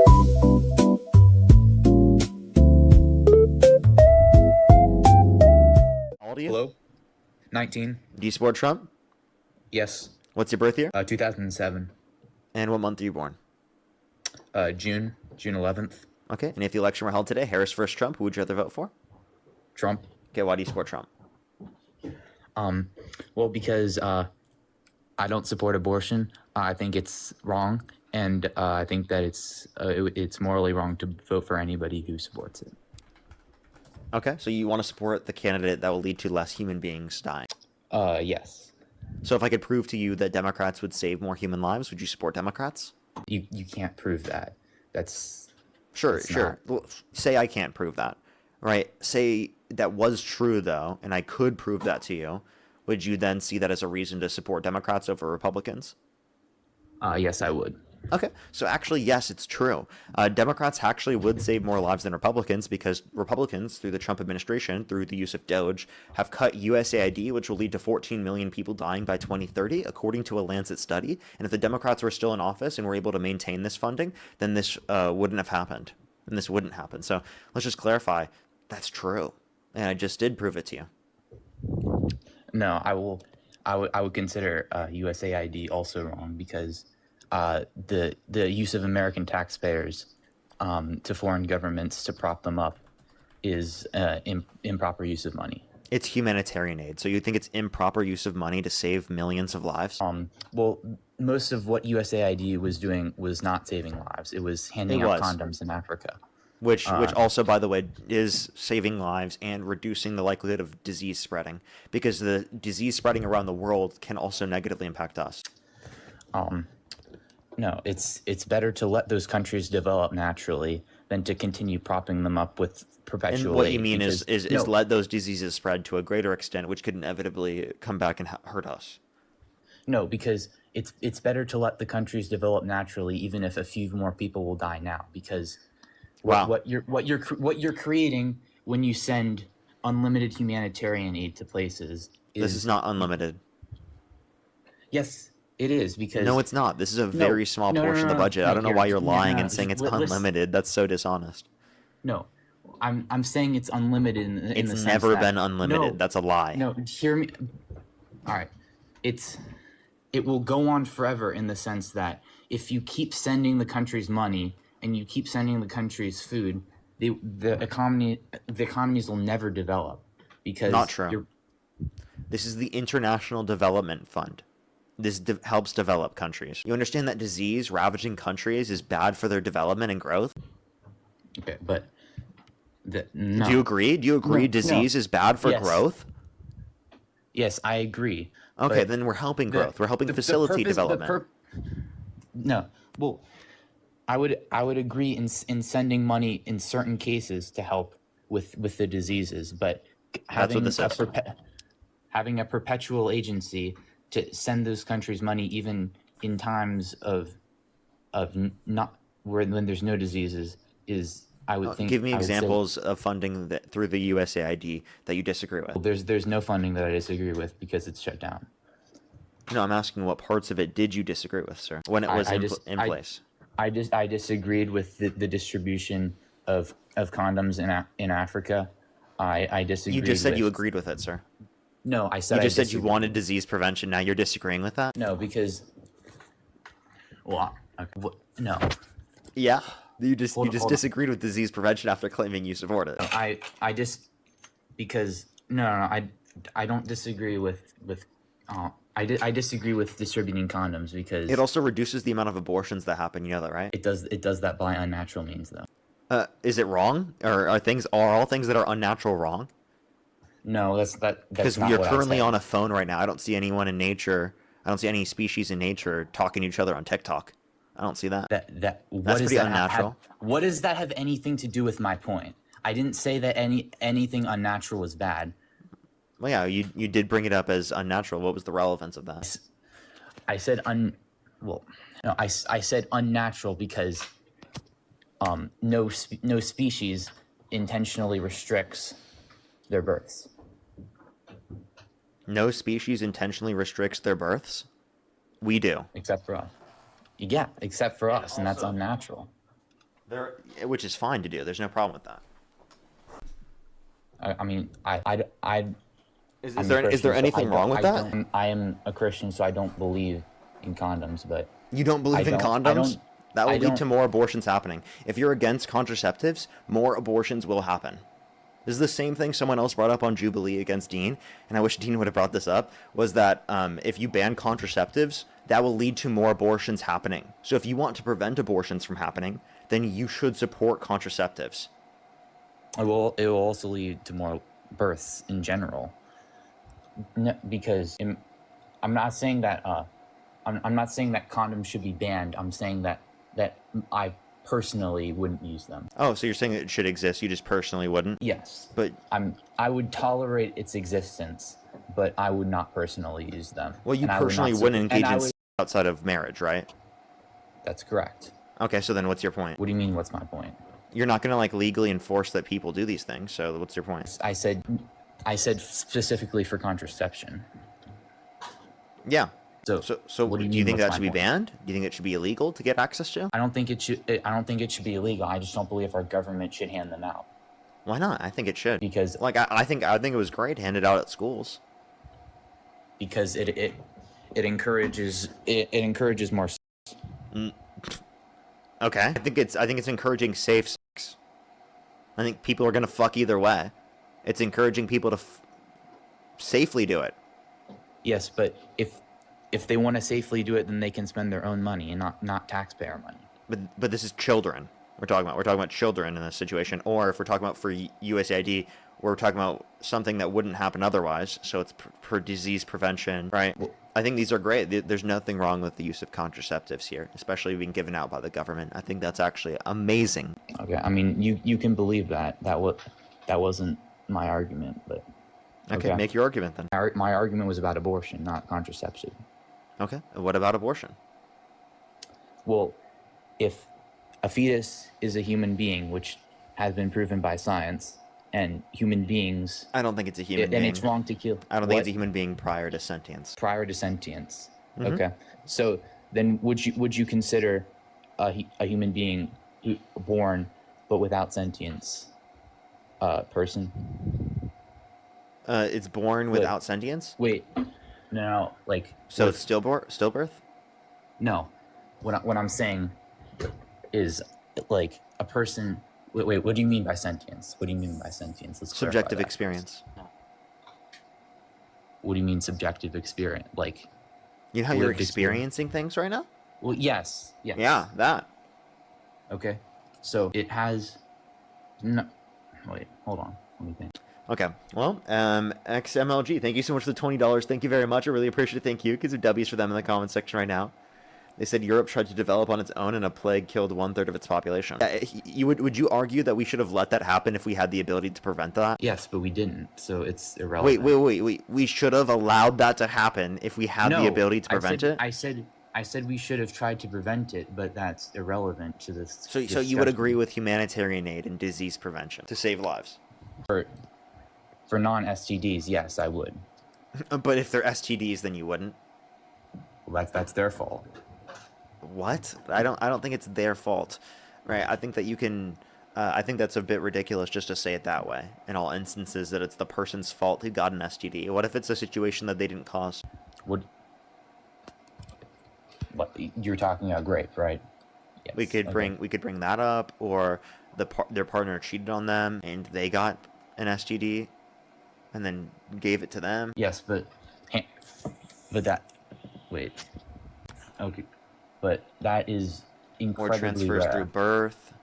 How old are you? Hello? 19. Do you support Trump? Yes. What's your birth year? 2007. And what month are you born? June 11th. Okay, and if the election were held today, Harris versus Trump, who would you rather vote for? Trump. Okay, why do you support Trump? Well, because I don't support abortion. I think it's wrong, and I think that it's morally wrong to vote for anybody who supports it. Okay, so you want to support the candidate that will lead to less human beings dying. Yes. So if I could prove to you that Democrats would save more human lives, would you support Democrats? You can't prove that. That's Sure. Well, say I can't prove that, right? Say that was true, though, and I could prove that to you. Would you then see that as a reason to support Democrats over Republicans? Yes, I would. Okay, so actually, yes, it's true. Democrats actually would save more lives than Republicans because Republicans, through the Trump administration, through the use of Doge, have cut USAID, which will lead to 14 million people dying by 2030, according to a Lancet study. And if the Democrats were still in office and were able to maintain this funding, then this wouldn't have happened. And this wouldn't happen. So let's just clarify, that's true. And I just did prove it to you. No, I would consider USAID also wrong because the use of American taxpayers to foreign governments to prop them up is improper use of money. It's humanitarian aid. So you think it's improper use of money to save millions of lives? Well, most of what USAID was doing was not saving lives. It was handing out condoms in Africa. Which also, by the way, is saving lives and reducing the likelihood of disease spreading, because the disease spreading around the world can also negatively impact us. No, it's better to let those countries develop naturally than to continue propping them up with perpetual And what aid, you mean because- is let those diseases spread to a greater extent, which could inevitably come back and hurt us. No, because it's better to let the countries develop naturally, even if a few more people will die now. Because Wow. what you're creating when you send unlimited humanitarian aid to places This is not unlimited. Yes, it is, because No, it's not. This is a very small portion of the budget. I don't know why you're lying and saying it's unlimited. That's so dishonest. No, I'm saying it's unlimited in the sense It's never that- been unlimited. No, That's a lie. No, hear me. All right, it will go on forever in the sense that if you keep sending the countries money and you keep sending the countries food, the economies will never develop, because Not true. This is the International Development Fund. This helps develop countries. You understand that disease ravaging countries is bad for their development and growth? Okay, but no. Do you agree? Do you agree No, disease is bad for Yes. growth? Yes, I agree. Okay, But then we're helping growth. We're helping facilitate development. No, well, I would agree in sending money in certain cases to help with the diseases, but having having a perpetual agency to send those countries money even in times of not when there's no diseases is, I would think. Give me I would say- examples of funding that through the USAID that you disagree with. There's no funding that I disagree with because it's shut down. No, I'm asking what parts of it did you disagree with, sir, when it was in place? I disagreed with the distribution of condoms in Africa. I disagreed. You just said with, you agreed with it, sir. No, I said You just I said you wanted disease prevention. Now you're disagreeing with that? No, because no. Yeah. You just Hold on. disagreed with disease prevention after claiming you support it. I just because no, I don't disagree with I disagree with distributing condoms because It also reduces the amount of abortions that happen. You know that, right? it does that by unnatural means though. Is it wrong, or are all things that are unnatural wrong? No, that's Because not we are what I currently said. on a phone right now. I don't see anyone in nature. I don't see any species in nature talking to each other on TikTok. I don't see that. What pretty unnatural. What does that have anything to do with my point? I didn't say that anything unnatural was bad. Well, yeah, you did bring it up as unnatural. What was the relevance of that? I said I said unnatural because no species intentionally restricts their births. No species intentionally restricts their births? We do. Except for us. Yeah, except for us, and that's unnatural. which is fine to do. There's no problem with that. I mean, Is there anything wrong with that? I am a Christian, so I don't believe in condoms, but you don't believe in condoms? That will lead to more abortions happening. If you're against contraceptives, more abortions will happen. This is the same thing someone else brought up on Jubilee against Dean, and I wish Dean would have brought this up, was that if you ban contraceptives, that will lead to more abortions happening. So if you want to prevent abortions from happening, then you should support contraceptives. It will also lead to more births in general. No, because I'm not saying that I'm not saying that condoms should be banned. I'm saying that I personally wouldn't use them. Oh, so you're saying it should exist, you just personally wouldn't? Yes. But I would tolerate its existence, but I would not personally use them. Well, you personally wouldn't engage in outside of marriage, right? That's correct. Okay, so then what's your point? What do you mean, what's my point? You're not going to, like, legally enforce that people do these things, so what's your point? I said specifically for contraception. Yeah. So do you think that should be banned? Do you think it should be illegal to get access to? I don't think it should be illegal. I just don't believe our government should hand them out. Why not? I think it should. Because like I think it was great handed out at schools. Because it encourages more. Okay. I think it's encouraging safe sex. I think people are gonna fuck either way. It's encouraging people to safely do it. Yes, but if they want to safely do it, then they can spend their own money and not taxpayer money. But this is children we're talking about. We're talking about children in this situation. Or if we're talking about for USAID, we're talking about something that wouldn't happen otherwise. So it's for disease prevention, right? Well, I think these are great. There's nothing wrong with the use of contraceptives here, especially being given out by the government. I think that's actually amazing. Okay, I mean, you can believe that. That wasn't my argument, but... Okay, make your argument then. My argument was about abortion, not contraception. Okay, and what about abortion? Well, if a fetus is a human being, which has been proven by science, and human beings... I don't think it's a human being. And it's wrong to kill... I don't think it's a human being prior to sentience. Prior to sentience. Mm-hmm. Okay. So then would you consider a human being born but without sentience person? It's born without sentience? Wait. No, like... So it's stillbirth? No. What I'm saying is, like, a person... Wait, what do you mean by sentience? What do you mean by sentience? Let's subjective experience. What do you mean subjective experience? Like... You know how you're experiencing things right now? Well, yes. Yeah, that. Okay. So it has... No... Wait, hold on. Let me think. Okay, well, XMLG, thank you so much for the $20. Thank you very much. I really appreciate it. Thank you. Because of W's for them in the comment section right now. They said Europe tried to develop on its own and a plague killed 1/3 of its population. Would you argue that we should have let that happen if we had the ability to prevent that? Yes, but we didn't, so it's irrelevant. Wait. We should have allowed that to happen if we had the ability to prevent it? I said we should have tried to prevent it, but that's irrelevant to this. So you would agree with humanitarian aid and disease prevention to save lives? For non-STDs, yes, I would. But if they're STDs, then you wouldn't? Well, that's their fault. What? I don't think it's their fault, right? I think that you can. I think that's a bit ridiculous just to say it that way. In all instances, that it's the person's fault who got an STD. What if it's a situation that they didn't cause? What you're talking about, grape, right? Yes. We could bring that up, or their partner cheated on them and they got an STD, and then gave it to them. Yes, but that. Wait. Okay. But that is incredibly rare. Or transfers through birth.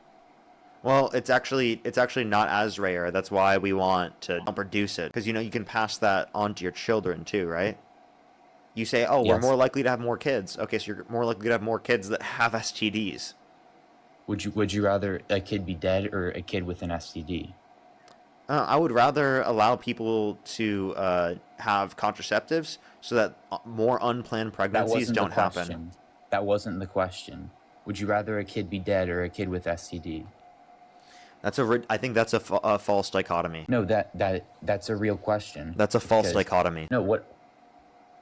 Well, it's actually not as rare. That's why we want to reduce it, because you can pass that on to your children too, right? You say, oh, we're more likely to have more kids. Okay, so you're more likely to have more kids that have STDs. Would you rather a kid be dead or a kid with an STD? I would rather allow people to have contraceptives so that more unplanned pregnancies don't happen. That wasn't the question. Would you rather a kid be dead or a kid with STD? I think that's a false dichotomy. No, that's a real question. That's a false dichotomy. No, what?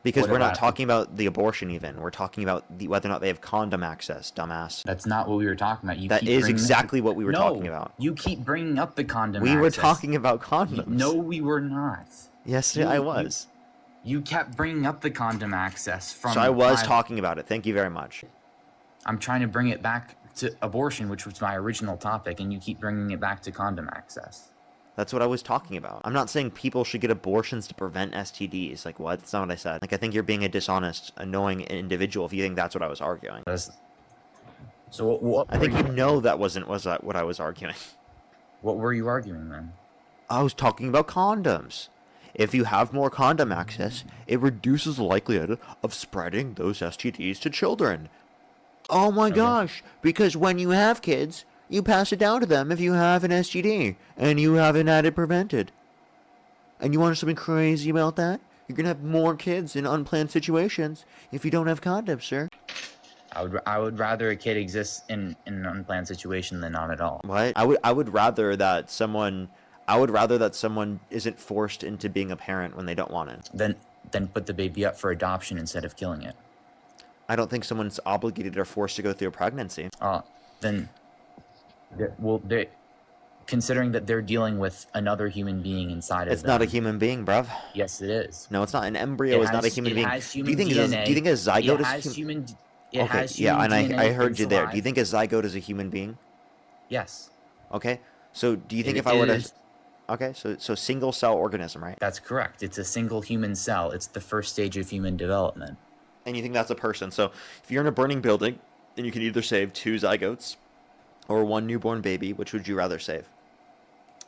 Because we're not talking about the abortion even. We're talking about whether or not they have condom access, dumbass. That's not what we were talking about. That is exactly what we were talking about. You keep bringing up the condom access. We were talking about condoms. No, we were not. Yes, I was. You kept bringing up the condom access from... So I was talking about it. Thank you very much. I'm trying to bring it back to abortion, which was my original topic, and you keep bringing it back to condom access. That's what I was talking about. I'm not saying people should get abortions to prevent STDs. Like, what? That's not what I said. Like, I think you're being a dishonest, annoying individual if you think that's what I was arguing. So what I think you know that wasn't what I was arguing. What were you arguing then? I was talking about condoms. If you have more condom access, it reduces the likelihood of spreading those STDs to children. Oh my gosh, because when you have kids, you pass it down to them if you have an STD, and you haven't had it prevented. And you want something crazy about that? You're gonna have more kids in unplanned situations if you don't have condoms, sir. I would rather a kid exists in an unplanned situation than not at all. What? I would rather that someone isn't forced into being a parent when they don't want it. Then put the baby up for adoption instead of killing it. I don't think someone's obligated or forced to go through a pregnancy. Considering that they're dealing with another human being inside of them. It's not a human being, bruv. Yes, it is. No, it's not. An embryo is not a human being. Do you think a zygote is human? Okay, yeah, and I heard you there. Do you think a zygote is a human being? Yes. Okay, so do you think if I were to... Okay, so single cell organism, right? That's correct. It's a single human cell. It's the first stage of human development. And you think that's a person. So if you're in a burning building, then you can either save 2 zygotes or 1 newborn baby. Which would you rather save?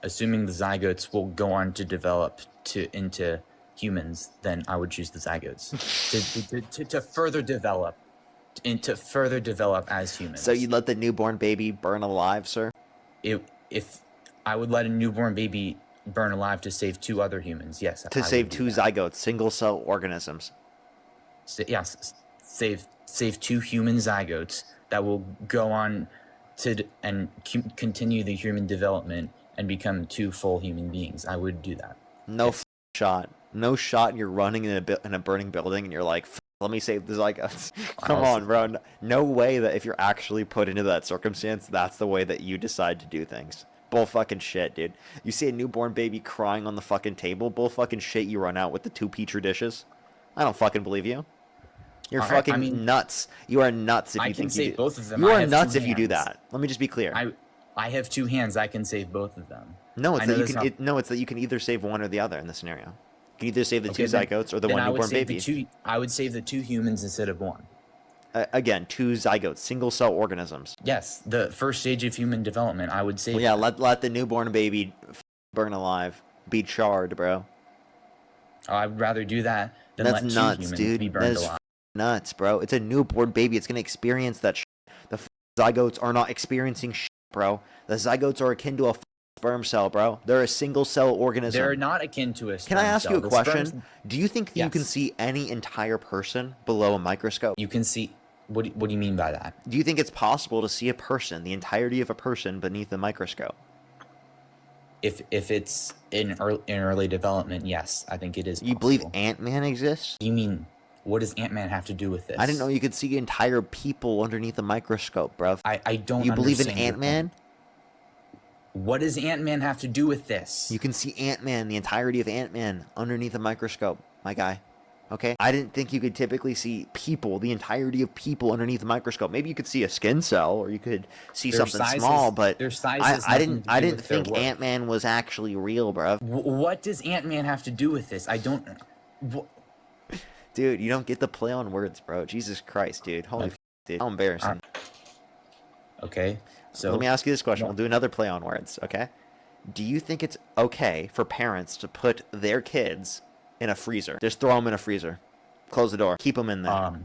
Assuming the zygotes will go on to develop into humans, then I would choose the zygotes to further develop as humans. So you'd let the newborn baby burn alive, sir? If I would let a newborn baby burn alive to save 2 other humans, yes. To save 2 zygotes, single cell organisms. Yes, save 2 human zygotes that will go on to continue the human development and become 2 full human beings. I would do that. No shot. No shot. You're running in a burning building and you're like, let me save the zygotes. Come on, bro. No way that if you're actually put into that circumstance, that's the way that you decide to do things. Bull fucking shit, dude. You see a newborn baby crying on the fucking table, bull fucking shit, you run out with the 2 Petri dishes. I don't fucking believe you. You're fucking nuts. You are nuts if you think you do. I can save both of them. You are nuts if you do that. Let me just be clear. I have 2 hands. I can save both of them. No, it's that you can. It's that you can either save one or the other in this scenario. You can either save the 2 zygotes or the 1 newborn baby. I would save the 2 humans instead of 1. Again, 2 zygotes, single cell organisms. Yes, the first stage of human development. I would save. Well, yeah, let the newborn baby burn alive, be charred, bro. Oh, I'd rather do that than let 2 humans be burned alive. Nuts, bro. It's a newborn baby. It's gonna experience that shit. The zygotes are not experiencing shit, bro. The zygotes are akin to a sperm cell, bro. They're a single cell organism. They're not akin to a sperm cell. Can I ask you a question? Do you think you can see any entire person below a microscope? You can see. What do you mean by that? Do you think it's possible to see a person, the entirety of a person, beneath a microscope? If it's in early development, yes, I think it is possible. You believe Ant-Man exists? You mean, what does Ant-Man have to do with this? I didn't know you could see entire people underneath a microscope, bruv. I don't You believe in Ant-Man? What does Ant-Man have to do with this? You can see Ant-Man, the entirety of Ant-Man, underneath a microscope, my guy. Okay? I didn't think you could typically see people, the entirety of people underneath a microscope. Maybe you could see a skin cell, or you could see something small, but I didn't think Ant-Man was actually real, bruv. What does Ant-Man have to do with this? I don't... Dude, you don't get the play on words, bro. Jesus Christ, dude. Holy f***, dude. How embarrassing. Okay, so... Let me ask you this question. We'll do another play on words, okay? Do you think it's okay for parents to put their kids in a freezer? Just throw them in a freezer. Close the door. Keep them in there.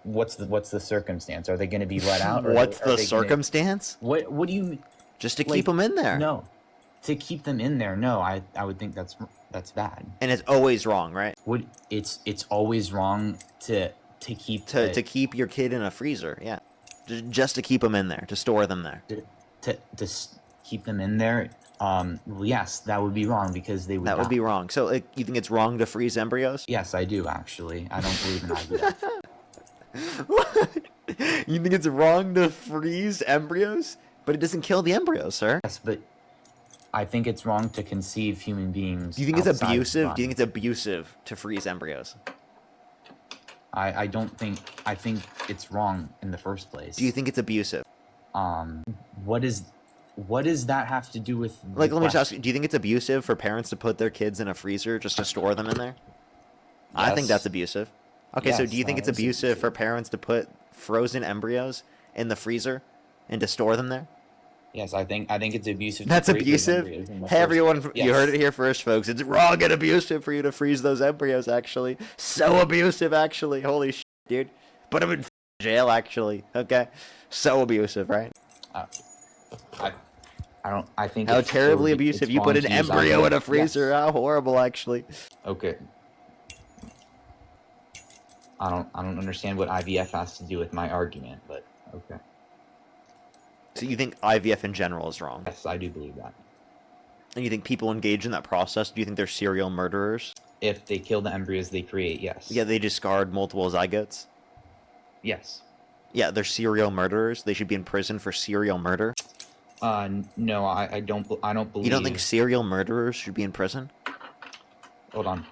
What's the circumstance? Are they going to be let out? What's the circumstance? What do you... Just to keep them in there. No. To keep them in there, no. I would think that's bad. And it's always wrong, right? It's always wrong to keep... To keep your kid in a freezer, yeah. Just to keep them in there. To store them there. keep them in there, yes, that would be wrong because they would. That would be wrong. So, like, you think it's wrong to freeze embryos? Yes, I do actually. I don't believe in IVF. You think it's wrong to freeze embryos? But it doesn't kill the embryos, sir. Yes, but I think it's wrong to conceive human beings. Do you think it's abusive? Do you think it's abusive to freeze embryos? I don't think. I think it's wrong in the first place. Do you think it's abusive? What does that have to do with? Like, let me just ask you, do you think it's abusive for parents to put their kids in a freezer just to store them in there? Yes. I think that's abusive. Okay, yes, so do you think it's abusive for parents to put frozen embryos in the freezer and to store them there? Yes, I think it's abusive. That's abusive? Hey, everyone, yes. You heard it here first, folks. It's wrong and abusive for you to freeze those embryos, actually. So abusive, actually. Holy shit, dude. Put them in jail, actually. Okay? So abusive, right? I think how terribly abusive. You put an embryo in a freezer. Yes. How horrible, actually. Okay. I don't understand what IVF has to do with my argument, but okay. So you think IVF in general is wrong? Yes, I do believe that. And you think people engage in that process, do you think they're serial murderers? If they kill the embryos they create, yes. Yeah, they discard multiple zygotes? Yes. Yeah, they're serial murderers. They should be in prison for serial murder? No, I don't believe... You don't think serial murderers should be in prison? Hold on.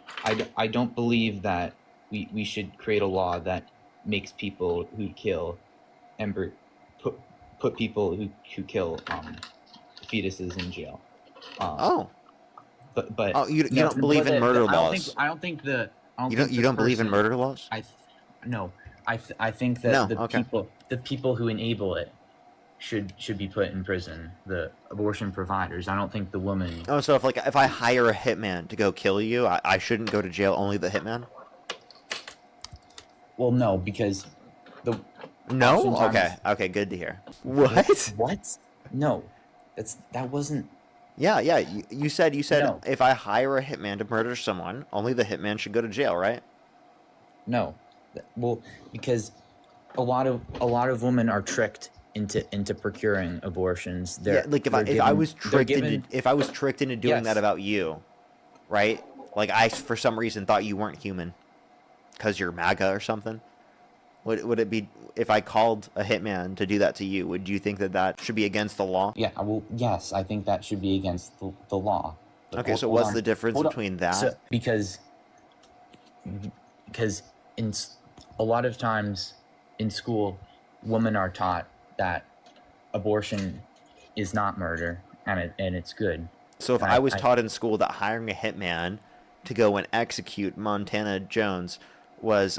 I don't believe that we should create a law that makes people who kill put people who kill fetuses in jail. But you don't believe in murder laws? I don't think you don't believe in murder laws? I think that the people who enable it should be put in prison. The abortion providers. I don't think the woman. Oh, so if I hire a hitman to go kill you, I shouldn't go to jail. Only the hitman? Well, no, because the. No? Okay, good to hear. What? What? No, that wasn't. Yeah. You said no. If I hire a hitman to murder someone, only the hitman should go to jail, right? No, well, because a lot of women are tricked into procuring abortions. If I was tricked into doing that about you, right? Like I for some reason thought you weren't human, because you're MAGA or something. Would it be if I called a hitman to do that to you? Would you think that should be against the law? Yeah, well, yes, I think that should be against the law. But okay, so what's the difference between that? So, because in a lot of times in school, women are taught that abortion is not murder and it's good. So if I was taught in school that hiring a hitman to go and execute Montana Jones was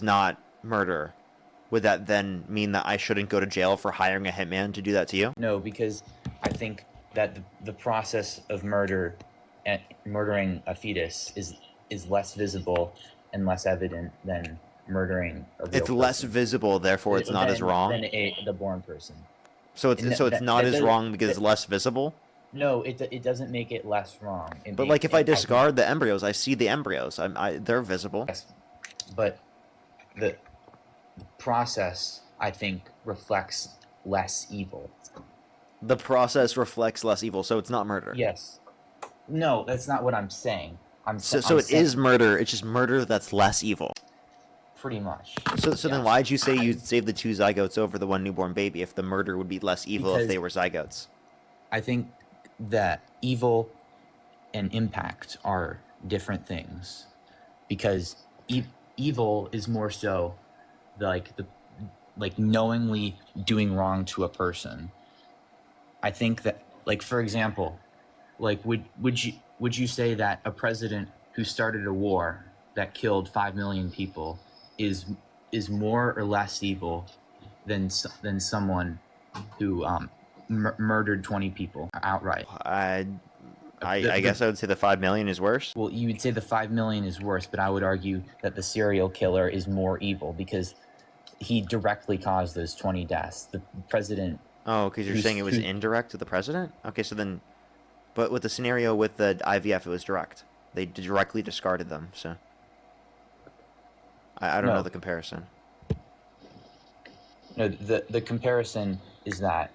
not murder, would that then mean that I shouldn't go to jail for hiring a hitman to do that to you? No, because I think that the process of murder and murdering a fetus is less visible and less evident than murdering a real It's person. less visible, therefore it's not as wrong than the born person. So it's not as wrong because it's less visible? No, it doesn't make it less wrong. But like if I discard the embryos, I see the embryos. They're visible. Yes, but the process, I think, reflects less evil. The process reflects less evil, so it's not murder. Yes. No, that's not what I'm saying. So it is murder. It's just murder that's less evil. Pretty much. So then why'd you say you'd save the 2 zygotes over the 1 newborn baby if the murder would be less evil if they were zygotes? I think that evil and impact are different things, because evil is more so like knowingly doing wrong to a person. I think that, like, for example, like would you say that a president who started a war that killed 5 million people is more or less evil than someone who murdered 20 people outright? I guess I would say the 5 million is worse. Well, you would say the 5 million is worse, but I would argue that the serial killer is more evil because he directly caused those 20 deaths. The president. Oh, because you're saying it was indirect to the president? Okay, so then, but with the scenario with the IVF, it was direct. They directly discarded them, so. I don't know the comparison. No, the comparison is that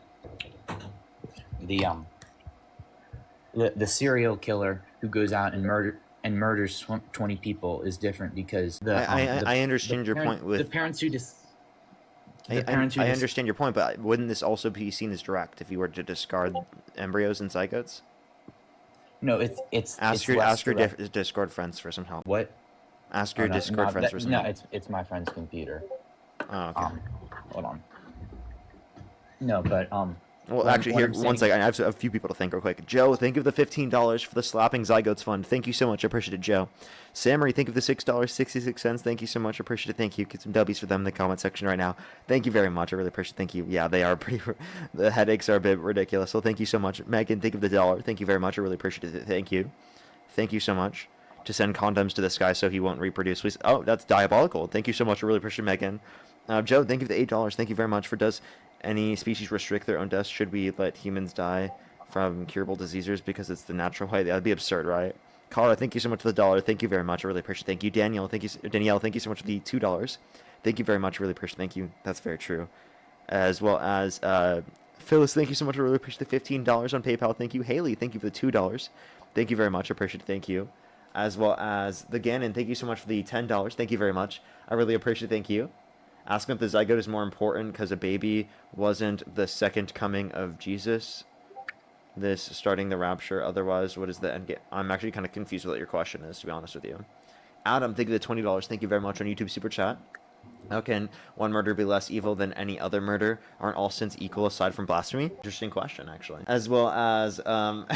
the serial killer who goes out and murders 20 people is different because I understand your point with the parents who I understand your point, but wouldn't this also be seen as direct if you were to discard embryos and zygotes? No, it's ask your Discord friends for some help. What? Ask your Discord friends for some help. No, it's my friend's computer. Oh, okay. Hold on. No, but Well, actually, here, one second. I have a few people to thank real quick. Joe, thank you for the $15 for the Slapping Zygotes Fund. Thank you so much. I appreciate it, Joe. Samory, thank you for the $6.66. Thank you so much. I appreciate it. Thank you. Get some W's for them in the comment section right now. Thank you very much. I really appreciate it. Thank you. Yeah, they are pretty... The headaches are a bit ridiculous, so thank you so much. Megan, thank you for the $1. Thank you very much. I really appreciate it. Thank you. Thank you so much. To send condoms to this guy so he won't reproduce. Please. Oh, that's diabolical. Thank you so much. I really appreciate it, Megan. Joe, thank you for the $8. Thank you very much. For does any species restrict their own deaths? Should we let humans die from curable diseases because it's the natural way? That'd be absurd, right? Cara, thank you so much for the $1. Thank you very much. I really appreciate it. Thank you. Danielle, thank you so much for the $2. Thank you very much. I really appreciate it. Thank you. That's very true. As well as Phyllis, thank you so much. I really appreciate the $15 on PayPal. Thank you. Haley, thank you for the $2. Thank you very much. I appreciate it. Thank you. As well as the Gannon, thank you so much for the $10. Thank you very much. I really appreciate it. Thank you. Asking if the zygote is more important because a baby wasn't the second coming of Jesus. This starting the rapture. Otherwise, what is the end game? I'm actually kind of confused with what your question is, to be honest with you. Adam, thank you for the $20. Thank you very much on YouTube Super Chat. How can one murder be less evil than any other murder? Aren't all sins equal aside from blasphemy? Interesting question, actually. As well as,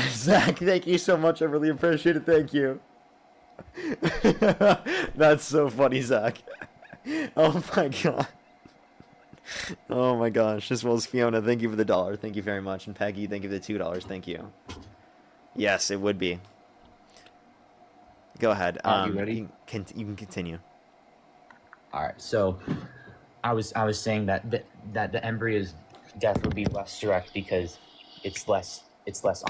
Zach, thank you so much. I really appreciate it. Thank you. That's so funny, Zach. Oh my god. Oh my gosh. As well as Fiona, thank you for the $1. Thank you very much. And Peggy, thank you for the $2. Thank you. Yes, it would be. Go ahead. Are you ready? You can continue. All right. So, I was saying that the embryo's death would be less direct because it's less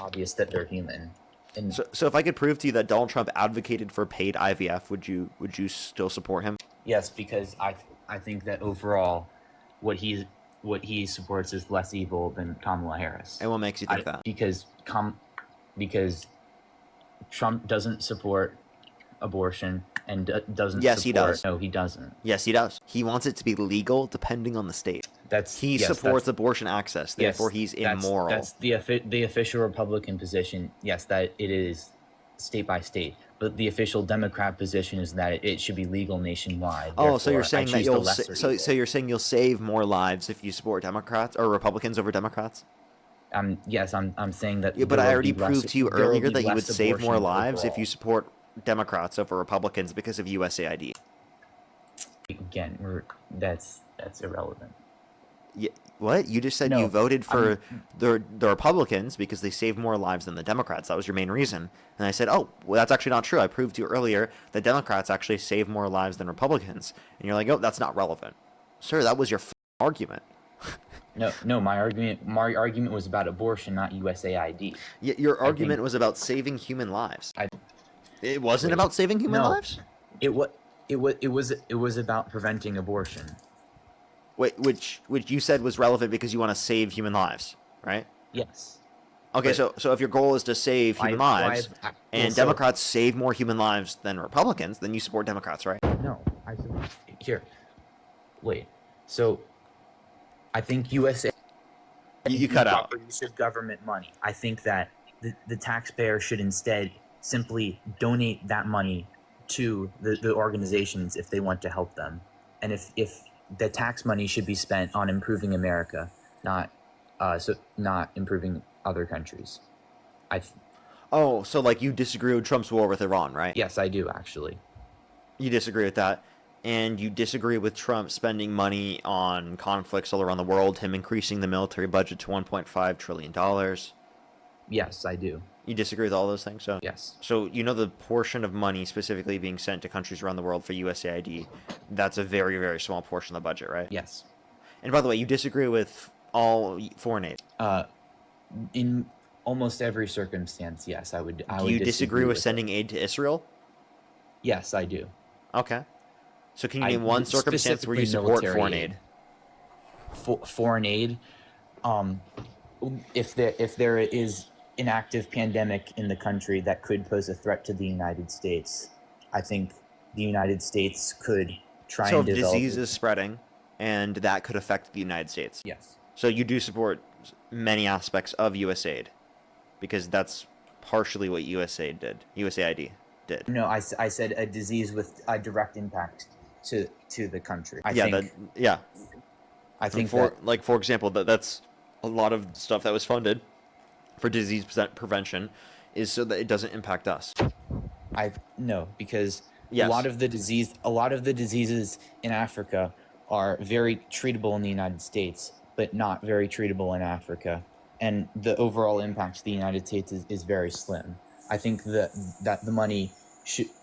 obvious that they're human. And so if I could prove to you that Donald Trump advocated for paid IVF, would you still support him? Yes, because I think that overall, what he supports is less evil than Kamala Harris. And what makes you think that? Because Trump doesn't support abortion and doesn't. Yes, he does. No, he doesn't. Yes, he does. He wants it to be legal, depending on the state. He supports abortion access. Therefore, he's immoral. That's the official Republican position. Yes, that it is state by state. But the official Democrat position is that it should be legal nationwide. Oh, so you're saying that you're saying you'll save more lives if you support Democrats or Republicans over Democrats? Yes, I'm saying that. Yeah, but I already proved to you earlier that you would save more lives if you support Democrats over Republicans because of USAID. Again, that's irrelevant. Yeah, what? You just said you voted for the Republicans because they save more lives than the Democrats. That was your main reason. And I said, oh, well, that's actually not true. I proved to you earlier that Democrats actually save more lives than Republicans. And you're like, oh, that's not relevant. Sir, that was your argument. No, my argument was about abortion, not USAID. Your argument was about saving human lives. It wasn't about saving human lives? It was about preventing abortion. Wait, which you said was relevant because you want to save human lives, right? Yes. Okay, so if your goal is to save human lives, and Democrats save more human lives than Republicans, then you support Democrats, right? No, wait. So, I think USA. You cut out. Use of government money. I think that the taxpayer should instead simply donate that money to the organizations if they want to help them, and if the tax money should be spent on improving America, not improving other countries. So like you disagree with Trump's war with Iran, right? Yes, I do actually. You disagree with that, and you disagree with Trump spending money on conflicts all around the world, him increasing the military budget to $1.5 trillion. Yes, I do. You disagree with all those things? So yes. So the portion of money specifically being sent to countries around the world for USAID, that's a very, very small portion of the budget, right? Yes. And by the way, you disagree with all foreign aid? In almost every circumstance, yes, I would. Do you disagree with sending aid to Israel? Yes, I do. Okay. So can you name one circumstance where you support foreign aid? Foreign aid? if there is an active pandemic in the country that could pose a threat to the United States, I think the United States could try and develop. So if disease is spreading, and that could affect the United States. Yes. So you do support many aspects of USAID, because that's partially what USAID did. No, I said a disease with a direct impact to the country. I think for example, that's a lot of stuff that was funded for disease prevention is so that it doesn't impact us. Because yes. a lot of the diseases in Africa are very treatable in the United States, but not very treatable in Africa, and the overall impact to the United States is very slim. I think that the money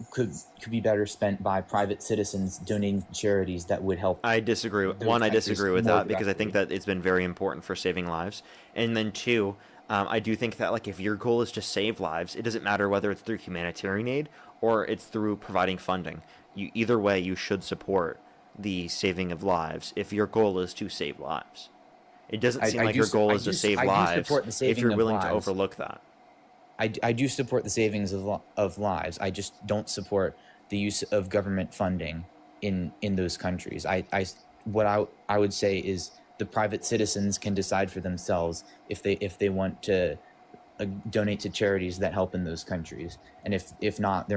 could be better spent by private citizens donating to charities that would help. I disagree. One, I disagree with that because I think that it's been very important for saving lives. And then two, I do think that like if your goal is to save lives, it doesn't matter whether it's through humanitarian aid or it's through providing funding. Either way, you should support the saving of lives if your goal is to save lives. It doesn't seem like your goal is to save lives if you're willing to overlook that. I do support the savings of lives. I just don't support the use of government funding in those countries. What I would say is the private citizens can decide for themselves if they want to donate to charities that help in those countries, and if not,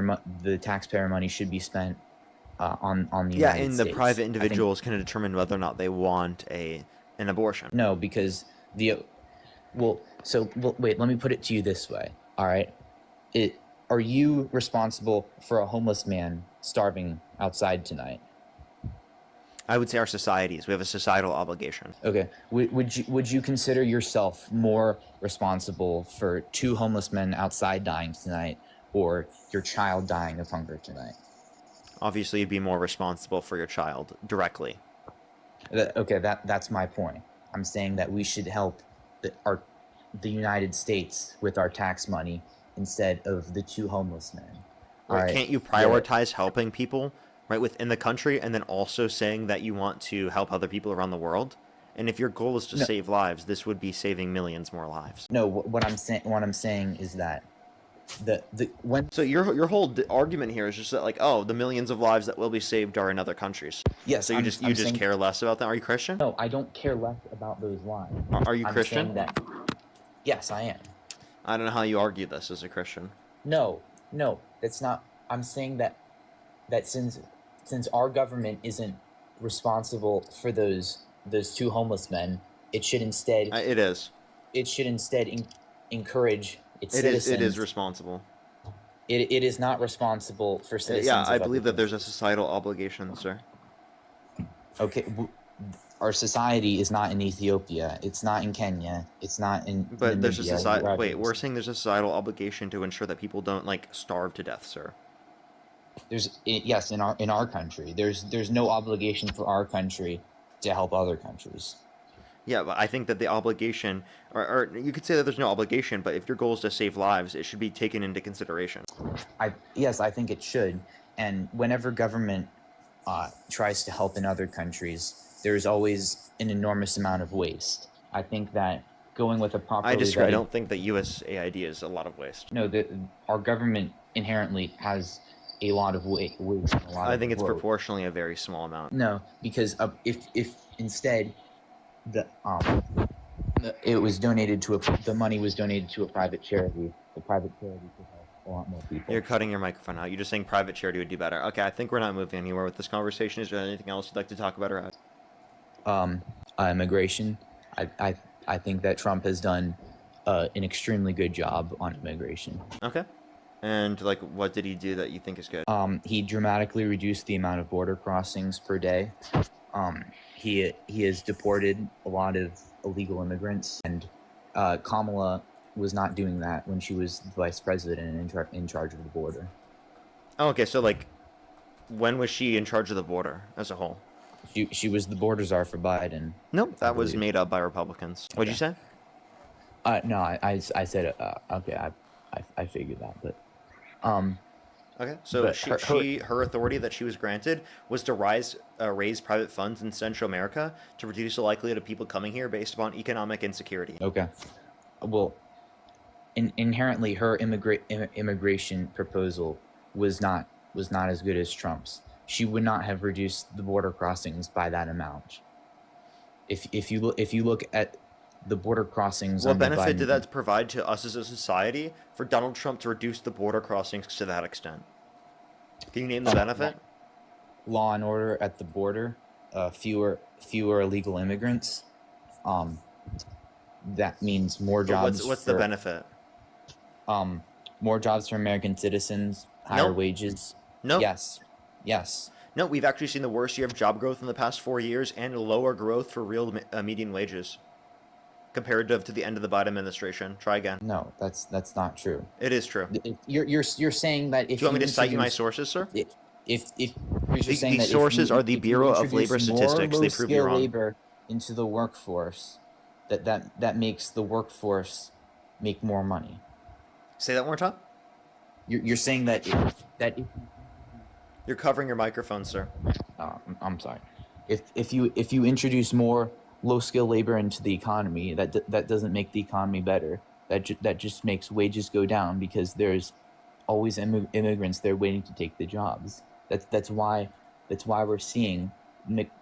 the taxpayer money should be spent on the United States. The private individuals can determine whether or not they want an abortion. No, because wait, let me put it to you this way. All right. Are you responsible for a homeless man starving outside tonight? I would say our societies. We have a societal obligation. Okay. Would you consider yourself more responsible for 2 homeless men outside dying tonight, or your child dying of hunger tonight? Obviously, you'd be more responsible for your child directly. Okay, that's my point. I'm saying that we should help the United States with our tax money instead of the 2 homeless men. Right. Can't you prioritize helping people right within the country and then also saying that you want to help other people around the world? And if your goal is to save lives, this would be saving millions more lives. No, what I'm saying is that so your whole argument here is just that like, oh, the millions of lives that will be saved are in other countries. Yes. So you just care less about them. Are you Christian? No, I don't care less about those lives. Are you Christian? Yes, I am. I don't know how you argue this as a Christian. No, that's not. I'm saying that since our government isn't responsible for those 2 homeless men, it should instead. It is. It should instead encourage its citizens. It is responsible. It is not responsible for citizens. Yeah, I believe that there's a societal obligation, sir. Okay. Our society is not in Ethiopia. It's not in Kenya. It's not in. But there's a society. Wait, we're saying there's a societal obligation to ensure that people don't like starve to death, sir. Yes, in our country, there's no obligation for our country to help other countries. Yeah, but I think that the obligation, or you could say that there's no obligation, but if your goal is to save lives, it should be taken into consideration. Yes, I think it should. And whenever government tries to help in other countries, there's always an enormous amount of waste. I think that going with a properly... I disagree. I don't think that USAID is a lot of waste. No, our government inherently has a lot of waste. I think it's proportionally a very small amount. No, because if instead it was donated to the money was donated to a private charity, the private charity could help a lot more people. You're cutting your microphone out. You're just saying private charity would do better. Okay, I think we're not moving anywhere with this conversation. Is there anything else you'd like to talk about or add? Immigration. I think that Trump has done an extremely good job on immigration. Okay. And like, what did he do that you think is good? He dramatically reduced the amount of border crossings per day. He has deported a lot of illegal immigrants, and Kamala was not doing that when she was vice president and in charge of the border. Oh, okay. So like, when was she in charge of the border as a whole? She was the border czar for Biden. Nope, that was made up by Republicans. What'd you say? No, I said okay. I figured that, but Okay, so her authority that she was granted was to raise private funds in Central America to reduce the likelihood of people coming here based upon economic insecurity. Okay. Well, inherently, her immigration proposal was not as good as Trump's. She would not have reduced the border crossings by that amount. If you look at the border crossings, what benefit did that provide to us as a society for Donald Trump to reduce the border crossings to that extent? Can you name the benefit? Law and order at the border, fewer illegal immigrants. That means more jobs. What's the benefit? More jobs for American citizens, higher wages. No. Yes. No, we've actually seen the worst year of job growth in the past 4 years and lower growth for real median wages comparative to the end of the Biden administration. Try again. No, that's not true. It is true. You're saying that if do you want me to cite you my sources, sir? If you're saying that sources are the Bureau of Labor Statistics, they prove you wrong. Labor into the workforce, that makes the workforce make more money. Say that one more time. You're saying that you're covering your microphone, sir. I'm sorry. If you introduce more low-skilled labor into the economy, that doesn't make the economy better. That just makes wages go down because there's always immigrants there waiting to take the jobs. That's why we're seeing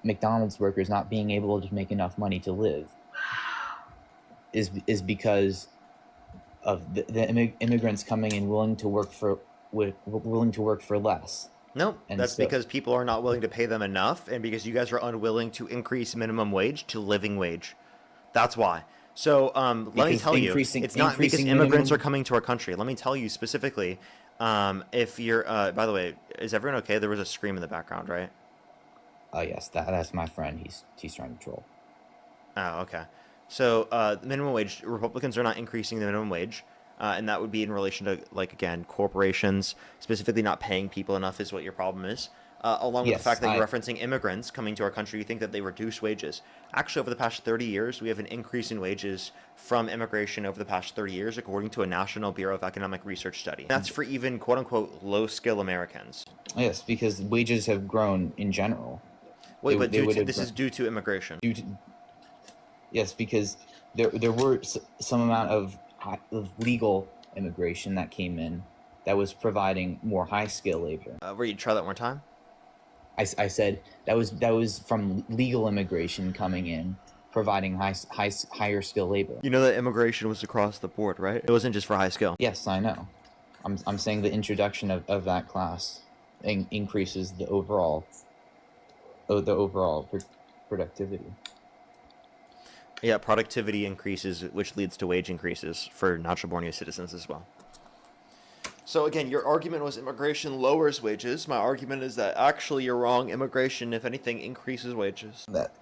McDonald's workers not being able to make enough money to live. Is because of the immigrants coming in willing to work for less. No, that's because people are not willing to pay them enough, and because you guys are unwilling to increase minimum wage to living wage. That's why. So let me tell you, it's not because immigrants are coming to our country. Let me tell you specifically, if you're, by the way, is everyone okay? There was a scream in the background, right? Yes, that's my friend. He's trying to troll. Oh, okay. So the minimum wage, Republicans are not increasing the minimum wage. And that would be in relation to, like, again, corporations specifically not paying people enough is what your problem is. Along with the fact that you're referencing immigrants coming to our country, you think that they reduce wages. Actually, over the past 30 years, we have an increase in wages from immigration over the past 30 years, according to a National Bureau of Economic Research study. That's for even, quote-unquote, low-skill Americans. Yes, because wages have grown in general. Wait, but this is due to immigration. Yes, because there were some amount of legal immigration that came in that was providing more high-skill labor. Will you try that one more time? I said that was from legal immigration coming in, providing higher skill labor. You know that immigration was across the board, right? It wasn't just for high skill. Yes, I know. I'm saying the introduction of that class increases the overall productivity. Yeah, productivity increases, which leads to wage increases for natural-born U.S. citizens as well. So again, your argument was immigration lowers wages. My argument is that actually you're wrong. Immigration, if anything, increases wages. That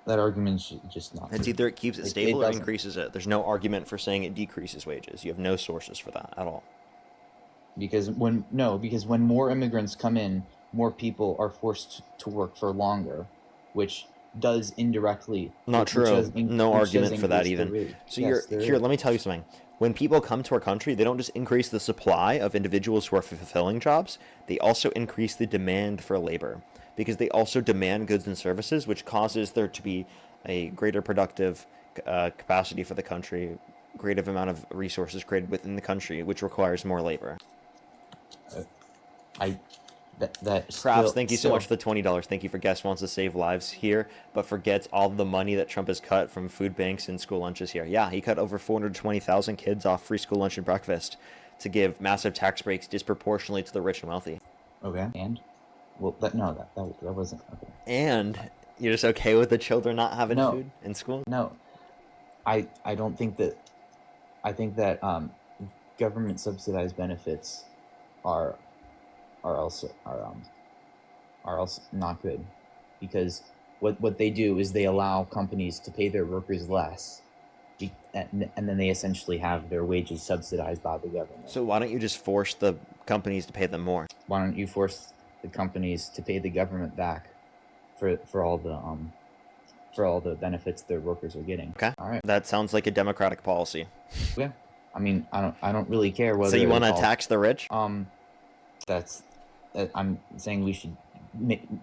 argument's just not true. It's either it keeps it stable or increases it. There's no argument for saying it decreases wages. You have no sources for that at all. Because when more immigrants come in, more people are forced to work for longer, which does indirectly. Not true. No argument for that even. So here, let me tell you something. When people come to our country, they don't just increase the supply of individuals who are fulfilling jobs, they also increase the demand for labor because they also demand goods and services, which causes there to be a greater productive capacity for the country, greater amount of resources created within the country, which requires more labor. Crafts, thank you so much for the $20. Thank you for guest wants to save lives here, but forgets all the money that Trump has cut from food banks and school lunches here. Yeah, he cut over 420,000 kids off free school lunch and breakfast to give massive tax breaks disproportionately to the rich and wealthy. Okay, and well, that wasn't okay. And you're just okay with the children not having food in school? No, I don't think that. I think that government subsidized benefits are also not good, because what they do is they allow companies to pay their workers less, and then they essentially have their wages subsidized by the government. So why don't you just force the companies to pay them more? Why don't you force the companies to pay the government back for all the benefits their workers are getting? Okay. All right. That sounds like a democratic policy. Yeah. I mean, I don't really care whether. So you want to tax the rich? I'm saying we should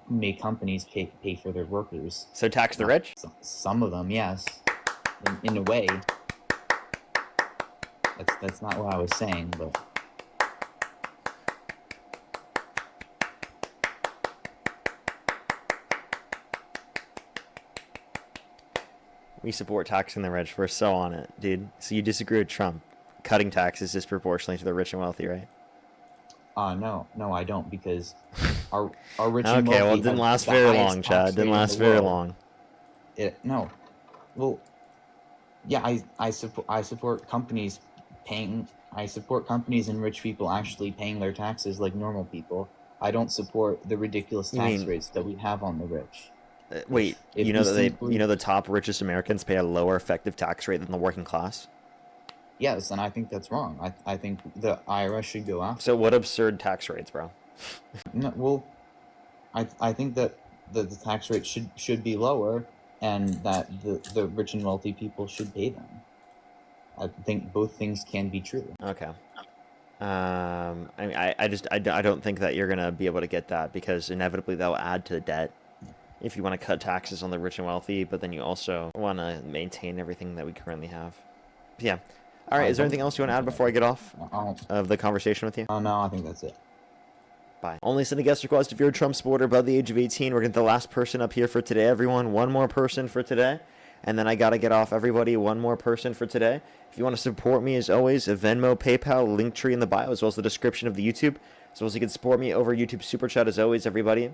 make companies pay for their workers. So tax the rich? Some of them, yes. In a way. That's not what I was saying, but... We support taxing the rich. We're so on it, dude. So you disagree with Trump cutting taxes disproportionately to the rich and wealthy, right? No, I don't, because our rich and wealthy... Okay, well, it didn't last very long, Chad. Didn't last very long. No. Well, yeah, I support companies paying... I support companies and rich people actually paying their taxes like normal people. I don't support the ridiculous tax rates that we have on the rich. Wait, you know that the top richest Americans pay a lower effective tax rate than the working class? Yes, and I think that's wrong. I think the IRS should go after. So what absurd tax rates, bro? No, well, I think that the tax rate should be lower, and that the rich and wealthy people should pay them. I think both things can be true. Okay. I mean, I don't think that you're gonna be able to get that, because inevitably they'll add to the debt. If you want to cut taxes on the rich and wealthy, but then you also want to maintain everything that we currently have. Yeah. All right. Is there anything else you want to add before I get off of the conversation with you? Oh, no, I think that's it. Bye. Only send a guest request if you're a Trump supporter above the age of 18. We're getting the last person up here for today, everyone. One more person for today. And then I got to get off, everybody. One more person for today. If you want to support me, as always, a Venmo, PayPal, Linktree in the bio, as well as the description of the YouTube. As well as you can support me over YouTube Super Chat, as always, everybody.